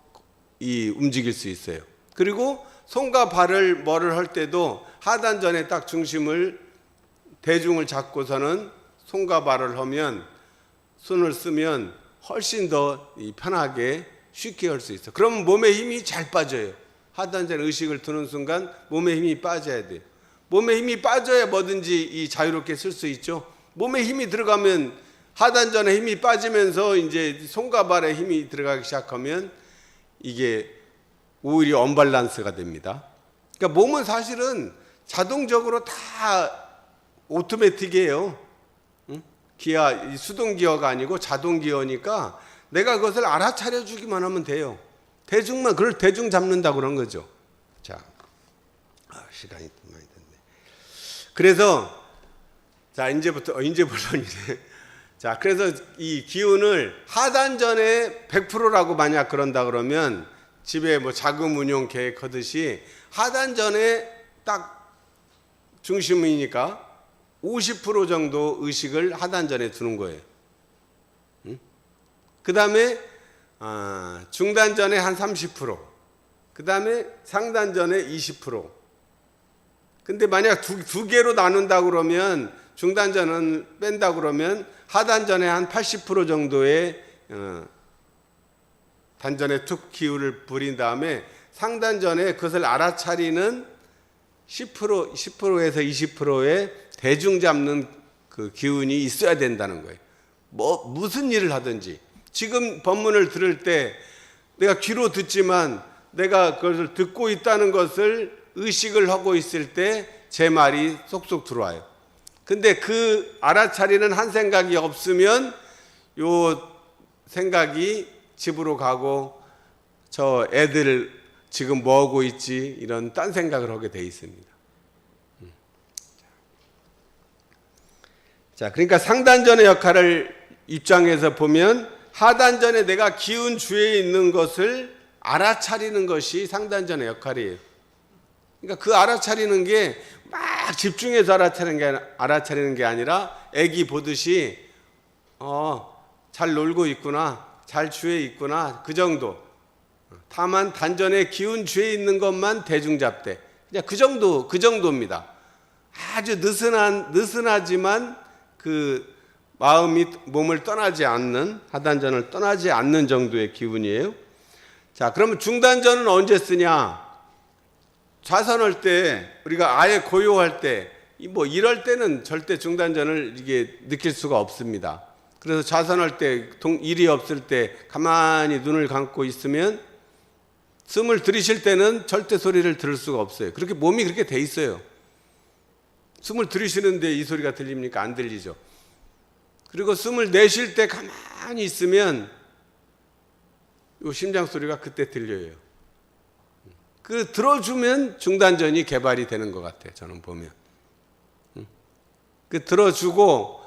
움직일 수 있어요. 그리고 손과 발을 할 때도 하단전에 딱 대중을 잡고서는 손과 발을 하면 손을 쓰면 훨씬 더 편하게 쉽게 할 수 있어. 그러면 몸에 힘이 잘 빠져요. 하단전에 의식을 두는 순간 몸에 힘이 빠져야 돼요. 몸에 힘이 빠져야 뭐든지 자유롭게 쓸 수 있죠. 몸에 힘이 들어가면 하단전에 힘이 빠지면서 이제 손과 발에 힘이 들어가기 시작하면 이게 오히려 언밸런스가 됩니다. 그러니까 몸은 사실은 자동적으로 다 오토매틱이에요. 수동 기어가 아니고 자동 기어니까 내가 그것을 알아차려 주기만 하면 돼요. 대중만, 그걸 대중 잡는다 그런 거죠. 자, 시간이 많이 됐네. 그래서 자, 이제 본론이네. 자, 그래서 이 기운을 하단전에 100%라고 만약 그런다 그러면 집에 뭐 자금 운용 계획하듯이 하단전에 딱 중심이니까 50% 정도 의식을 하단전에 두는 거예요. 그 다음에 중단전에 한 30%, 그 다음에 상단전에 20%. 근데 만약 두 개로 나눈다 그러면 중단전은 뺀다 그러면 하단전에 한 80% 정도의 단전에 툭 기울을 부린 다음에 상단전에 그것을 알아차리는 10%에서 20%의 대중 잡는 그 기운이 있어야 된다는 거예요. 뭐 무슨 일을 하든지 지금 법문을 들을 때 내가 귀로 듣지만 내가 그것을 듣고 있다는 것을 의식을 하고 있을 때 제 말이 쏙쏙 들어와요. 근데 그 알아차리는 한 생각이 없으면 요 생각이 집으로 가고 저 애들 지금 뭐 하고 있지 이런 딴 생각을 하게 돼 있습니다. 자, 그러니까 상단전의 역할을 입장에서 보면 하단전에 내가 기운 주에 있는 것을 알아차리는 것이 상단전의 역할이에요. 그러니까 그 알아차리는 게 막 집중해서 알아차리는 게 아니라 애기 보듯이 잘 놀고 있구나, 잘 주에 있구나, 그 정도. 다만 단전에 기운 주에 있는 것만 대중 잡되 그냥 그 정도입니다. 아주 느슨하지만 그 마음이 몸을 떠나지 않는, 하단전을 떠나지 않는 정도의 기운이에요. 자, 그러면 중단전은 언제 쓰냐? 좌선할 때, 우리가 아예 고요할 때, 뭐 이럴 때는 절대 중단전을 이게 느낄 수가 없습니다. 그래서 좌선할 때, 일이 없을 때 가만히 눈을 감고 있으면 숨을 들이쉴 때는 절대 소리를 들을 수가 없어요. 그렇게 몸이 그렇게 돼 있어요. 숨을 들이쉬는데 이 소리가 들립니까? 안 들리죠. 그리고 숨을 내쉴 때 가만히 있으면 이 심장 소리가 그때 들려요. 그 들어주면 중단전이 개발이 되는 것 같아요. 저는 보면. 그 들어주고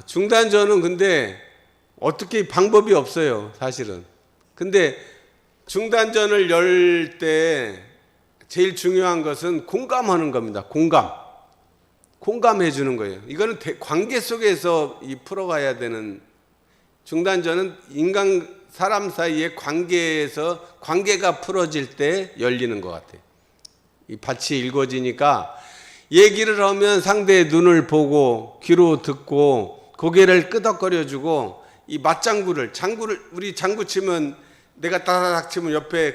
중단전은 근데 어떻게 방법이 없어요. 사실은. 근데 중단전을 열 때 제일 중요한 것은 공감하는 겁니다. 공감해 주는 거예요. 이거는 관계 속에서 풀어가야 되는, 중단전은 사람 사이의 관계에서 관계가 풀어질 때 열리는 것 같아요. 이 밭이 일궈지니까 얘기를 하면 상대의 눈을 보고 귀로 듣고 고개를 끄덕거려주고 이 맞장구를 우리 장구 치면 내가 따다닥 치면 옆에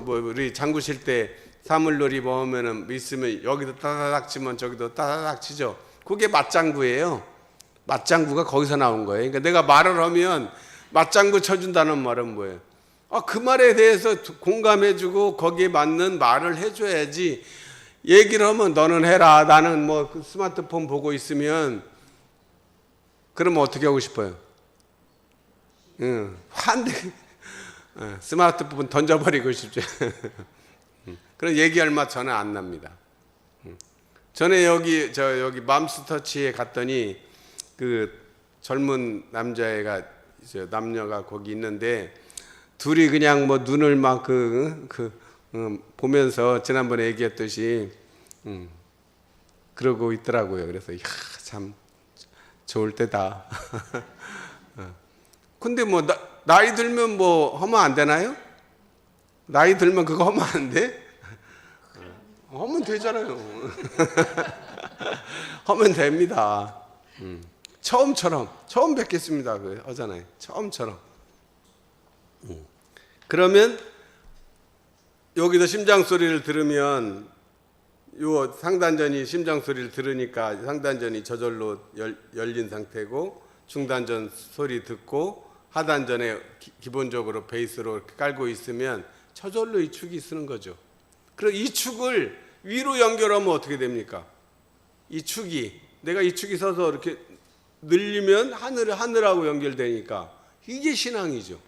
우리 장구 칠 때 사물놀이 보면은 있으면 여기도 따다닥 치면 저기도 따다닥 치죠. 그게 맞장구예요. 맞장구가 거기서 나온 거예요. 그러니까 내가 말을 하면 맞장구 쳐준다는 말은 뭐예요? 그 말에 대해서 공감해주고 거기에 맞는 말을 해줘야지. 얘기를 하면 너는 해라, 나는 뭐 스마트폰 보고 있으면 그러면 어떻게 하고 싶어요? 스마트폰 던져버리고 싶죠. 그런 얘기할 맛 저는 안 납니다. 전에 여기 맘스터치에 갔더니 그 젊은 남녀가 거기 있는데 둘이 그냥 뭐 눈을 막 보면서 지난번에 얘기했듯이 그러고 있더라고요. 그래서 참 좋을 때다. 근데 뭐 나이 들면 뭐 하면 안 되나요? 나이 들면 그거 하면 안 돼? 하면 되잖아요. 하면 됩니다. 처음 뵙겠습니다. 하잖아요. 처음처럼. 그러면 여기서 심장 소리를 들으면 요 상단전이 심장 소리를 들으니까 상단전이 저절로 열린 상태고 중단전 소리 듣고 하단전에 기본적으로 베이스로 이렇게 깔고 있으면 저절로 이 축이 쓰는 거죠. 그리고 이 축을 위로 연결하면 어떻게 됩니까? 내가 이 축이 서서 이렇게 늘리면 하늘하고 연결되니까 이게 신앙이죠.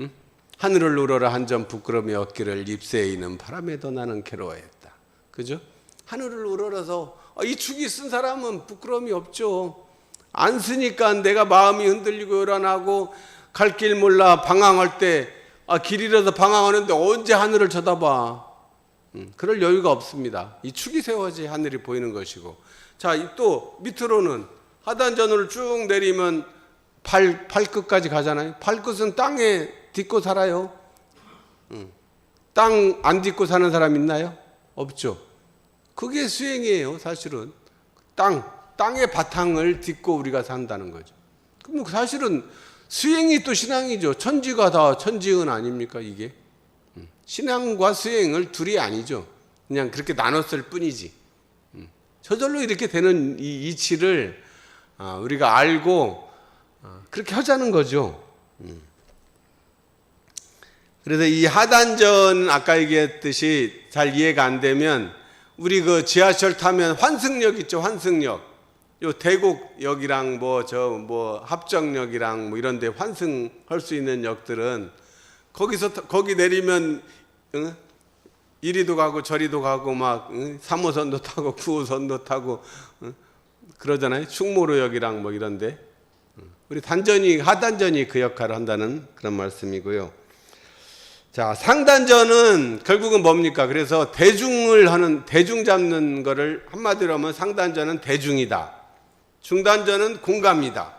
응? 하늘을 우러러 한 점 부끄러움이 없기를 잎새에 있는 바람에도 나는 괴로워했다. 그죠? 하늘을 우러러서 이 축이 쓴 사람은 부끄러움이 없죠. 안 쓰니까 내가 마음이 흔들리고 요란하고 갈 길 몰라 방황할 때 길 잃어서 방황하는데 언제 하늘을 쳐다봐. 그럴 여유가 없습니다. 이 축이 세워지 하늘이 보이는 것이고. 자, 또 밑으로는 하단전을 쭉 내리면 발끝까지 가잖아요. 발끝은 땅에 딛고 살아요. 땅 안 딛고 사는 사람 있나요? 없죠. 그게 수행이에요. 사실은 땅의 바탕을 딛고 우리가 산다는 거죠. 그럼 사실은 수행이 또 신앙이죠. 천지가 다 천지은 아닙니까 이게? 신앙과 수행을 둘이 아니죠. 그냥 그렇게 나눴을 뿐이지. 저절로 이렇게 되는 이 이치를 우리가 알고 그렇게 하자는 거죠. 그래서 이 하단전 아까 얘기했듯이 잘 이해가 안 되면 우리 그 지하철 타면 환승역 있죠. 환승역. 요 대곡역이랑 합정역이랑 이런 데 환승할 수 있는 역들은 거기 내리면 이리도 가고 저리도 가고 막 3호선도 타고 9호선도 타고 그러잖아요. 충무로역이랑 이런데 우리 하단전이 그 역할을 한다는 그런 말씀이고요. 자, 상단전은 결국은 뭡니까? 그래서 대중 잡는 거를 한마디로 하면 상단전은 대중이다. 중단전은 공감이다.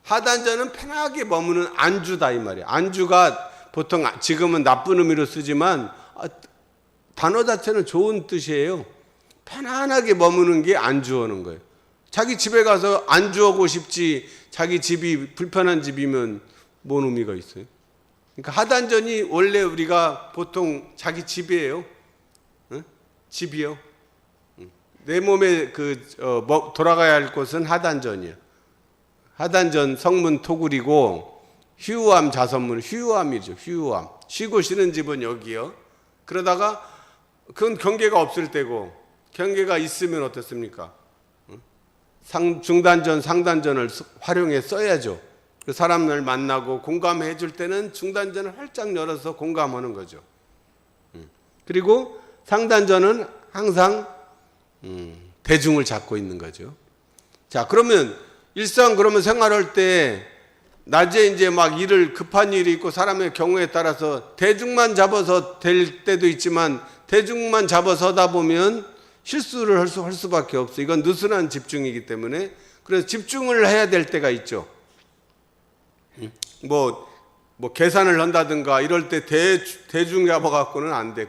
하단전은 편하게 머무는 안주다 이 말이에요. 안주가 보통 지금은 나쁜 의미로 쓰지만 단어 자체는 좋은 뜻이에요. 편안하게 머무는 게 안주하는 거예요. 자기 집에 가서 안주하고 싶지 자기 집이 불편한 집이면 뭔 의미가 있어요? 그러니까 하단전이 원래 우리가 보통 자기 집이에요. 응? 집이요. 내 몸에 돌아가야 할 곳은 하단전이에요. 하단전 성문 토굴이고 휴암 자선문 휴암이죠. 휴암. 쉬고 쉬는 집은 여기요. 그러다가 그건 경계가 없을 때고 경계가 있으면 어떻습니까? 중단전, 상단전을 활용해 써야죠. 그 사람을 만나고 공감해 줄 때는 중단전을 활짝 열어서 공감하는 거죠. 그리고 상단전은 항상 대중을 잡고 있는 거죠. 자, 그러면 그러면 생활할 때 낮에 이제 급한 일이 있고 사람의 경우에 따라서 대중만 잡아서 될 때도 있지만 대중만 잡아서다 보면 실수를 할 수밖에 없어요. 이건 느슨한 집중이기 때문에 그래서 집중을 해야 될 때가 있죠. 계산을 한다든가 이럴 때 대중 잡아갖고는 안 돼.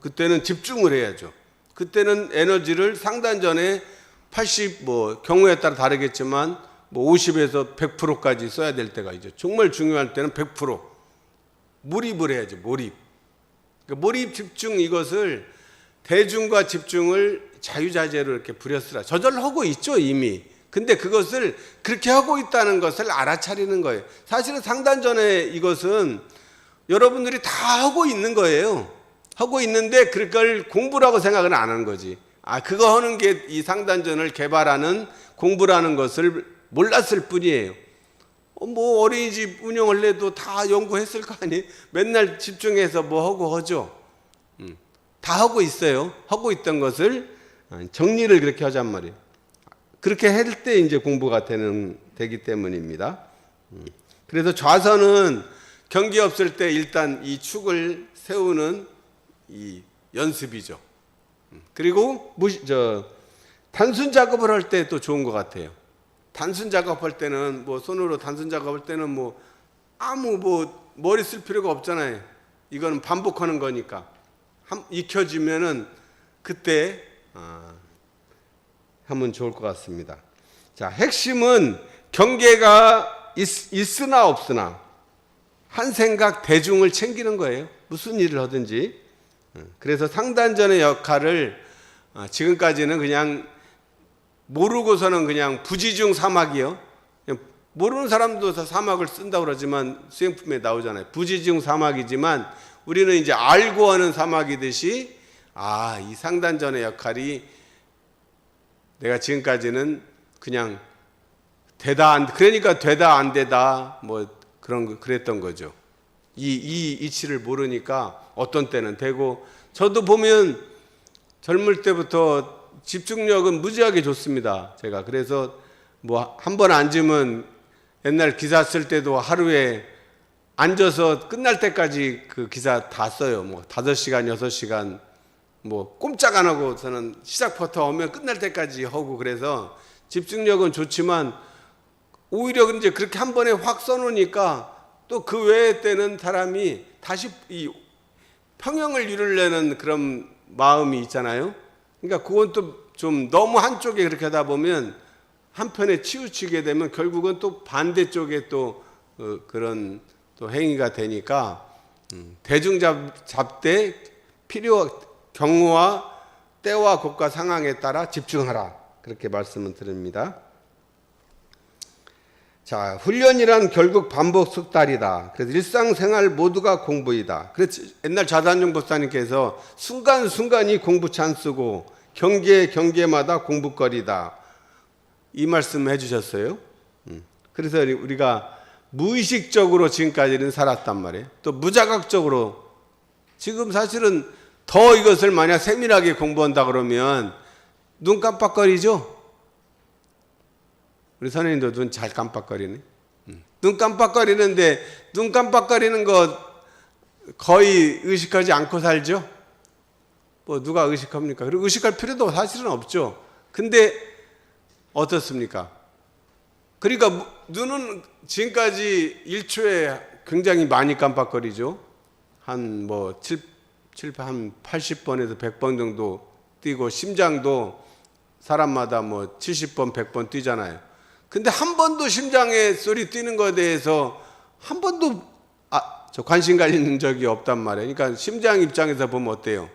그때는 집중을 해야죠. 그때는 에너지를 상단전에 80 경우에 따라 다르겠지만 50에서 100%까지 써야 될 때가 있죠. 정말 중요할 때는 100% 몰입을 해야죠. 몰입. 그러니까 몰입 집중 이것을 대중과 집중을 자유자재로 이렇게 부렸으라. 저절로 하고 있죠 이미. 근데 그것을 그렇게 하고 있다는 것을 알아차리는 거예요. 사실은 상단전에 이것은 여러분들이 다 하고 있는 거예요. 하고 있는데 그걸 공부라고 생각은 안 하는 거지. 그거 하는 게 이 상단전을 개발하는 공부라는 것을 몰랐을 뿐이에요. 어린이집 운영을 해도 다 연구했을 거 아니에요. 맨날 집중해서 하고 하죠. 다 하고 있어요. 하고 있던 것을 정리를 그렇게 하잔 말이에요. 그렇게 할 때 이제 공부가 되기 때문입니다. 그래서 좌선은 경계 없을 때 일단 이 축을 세우는 이 연습이죠. 그리고 단순 작업을 할 때 또 좋은 것 같아요. 단순 작업할 때는 손으로 단순 작업할 때는 머리 쓸 필요가 없잖아요. 이거는 반복하는 거니까. 익혀지면은 그때 하면 좋을 것 같습니다. 자, 핵심은 경계가 있으나 없으나 한 생각 대중을 챙기는 거예요. 무슨 일을 하든지. 그래서 상단전의 역할을 지금까지는 그냥 모르고서는 그냥 부지중 사막이요. 모르는 사람도 사막을 쓴다고 그러지만 수행품에 나오잖아요. 부지중 사막이지만 우리는 이제 알고 하는 사막이듯이 이 상단전의 역할이 내가 지금까지는 그냥 그러니까 되다 안 되다 뭐 그랬던 거죠. 이 이치를 모르니까 어떤 때는 되고, 저도 보면 젊을 때부터 집중력은 무지하게 좋습니다. 제가 그래서 뭐 한 번 앉으면 옛날 기사 쓸 때도 하루에 앉아서 끝날 때까지 그 기사 다 써요. 뭐 5시간, 6시간 뭐 꼼짝 안 하고 저는 시작부터 오면 끝날 때까지 하고, 그래서 집중력은 좋지만 오히려 이제 그렇게 한 번에 확 써놓으니까 또 그 외의 때는 사람이 다시 이 평형을 이루려는 그런 마음이 있잖아요. 그러니까 그건 또 좀 너무 한쪽에 그렇게 하다 보면 한편에 치우치게 되면 결국은 또 반대쪽에 또 그런 또 행위가 되니까 대중 잡되 경우와 때와 곳과 상황에 따라 집중하라, 그렇게 말씀을 드립니다. 자, 훈련이란 결국 반복 숙달이다. 그래서 일상생활 모두가 공부이다. 그래서 옛날 좌단종 목사님께서 순간순간이 공부 찬스고 경계마다 공부거리다, 이 말씀 해주셨어요. 그래서 우리가 무의식적으로 지금까지는 살았단 말이에요. 또 무자각적으로 지금 사실은 더 이것을 만약 세밀하게 공부한다 그러면 눈 깜빡거리죠. 우리 선생님도 눈 잘 깜빡거리네. 눈 깜빡거리는데 눈 깜빡거리는 거 거의 의식하지 않고 살죠. 뭐 누가 의식합니까? 그리고 의식할 필요도 사실은 없죠. 근데 어떻습니까? 그러니까 눈은 지금까지 1초에 굉장히 많이 깜빡거리죠. 한 80번에서 100번 정도 뛰고, 심장도 사람마다 뭐 70번, 100번 뛰잖아요. 근데 한 번도 심장의 소리 뛰는 것에 대해서 한 번도 저 관심 가지는 적이 없단 말이에요. 그러니까 심장 입장에서 보면 어때요?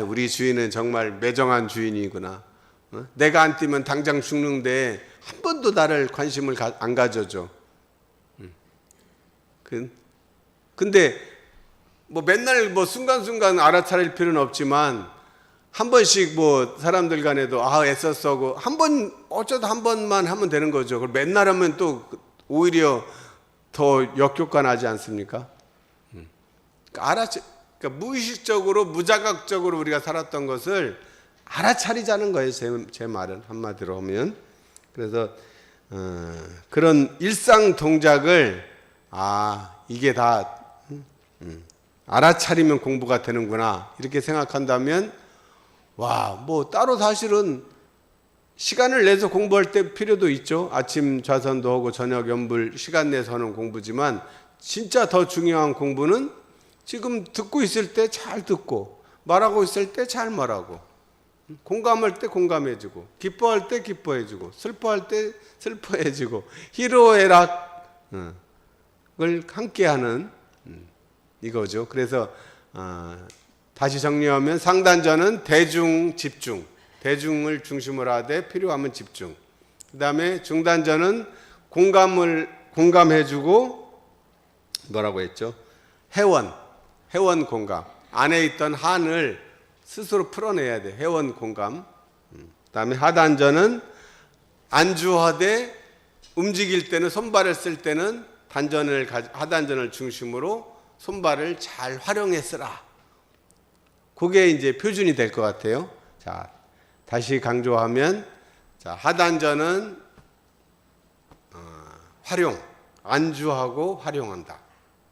우리 주인은 정말 매정한 주인이구나. 내가 안 뛰면 당장 죽는데 한 번도 나를 관심을 안 가져줘. 근데 뭐 맨날 뭐 순간순간 알아차릴 필요는 없지만 한 번씩 뭐 사람들 간에도 애썼어 한 번, 어쩌다 한 번만 하면 되는 거죠. 그걸 맨날 하면 또 오히려 더 역효과 나지 않습니까? 그러니까 무의식적으로 무자각적으로 우리가 살았던 것을 알아차리자는 거예요. 제 말은 한마디로 하면. 그래서 그런 일상 동작을 이게 다 알아차리면 공부가 되는구나, 이렇게 생각한다면 뭐 따로 사실은 시간을 내서 공부할 때 필요도 있죠. 아침 좌선도 하고 저녁 연불 시간 내서 하는 공부지만 진짜 더 중요한 공부는 지금 듣고 있을 때 잘 듣고, 말하고 있을 때 잘 말하고, 공감할 때 공감해주고, 기뻐할 때 기뻐해주고, 슬퍼할 때 슬퍼해주고, 희로애락을 함께하는 이거죠. 그래서 다시 정리하면 상단전은 대중 집중, 대중을 중심으로 하되 필요하면 집중. 그 다음에 중단전은 공감해주고, 뭐라고 했죠? 회원 공감. 안에 있던 한을 스스로 풀어내야 돼. 회원 공감. 그 다음에 하단전은 안주하되 움직일 때는, 손발을 쓸 때는 하단전을 중심으로 손발을 잘 활용해 쓰라. 그게 이제 표준이 될 것 같아요. 자, 다시 강조하면, 하단전은 활용, 안주하고 활용한다.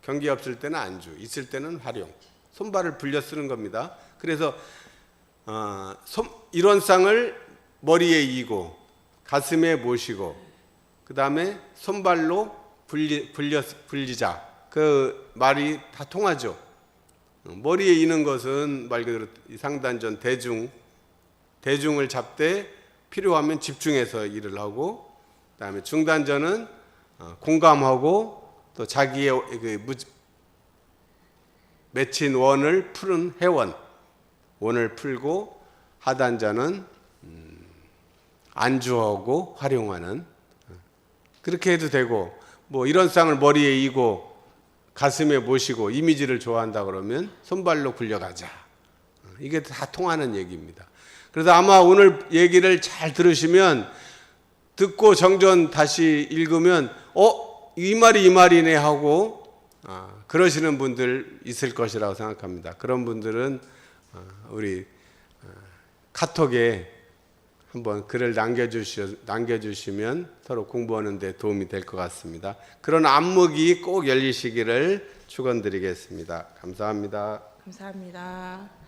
경계 없을 때는 안주, 있을 때는 활용, 손발을 불려 쓰는 겁니다. 그래서 일원상을 머리에 이고 가슴에 모시고, 그 다음에 손발로 불리자. 그 말이 다 통하죠. 머리에 이는 것은 말 그대로 상단전 대중을 잡되 필요하면 집중해서 일을 하고, 그 다음에 중단전은 공감하고 또 자기의 맺힌 원을 푸는 원을 풀고, 하단전은 안주하고 활용하는, 그렇게 해도 되고, 뭐 이런 쌍을 머리에 이고 가슴에 모시고 이미지를 좋아한다 그러면 손발로 굴려가자. 이게 다 통하는 얘기입니다. 그래서 아마 오늘 얘기를 잘 들으시면 듣고 정전 다시 읽으면 이 말이 이 말이네 하고 그러시는 분들 있을 것이라고 생각합니다. 그런 분들은 우리 카톡에 한번 글을 남겨주시면 서로 공부하는 데 도움이 될 것 같습니다. 그런 안목이 꼭 열리시기를 축원드리겠습니다. 감사합니다. 감사합니다.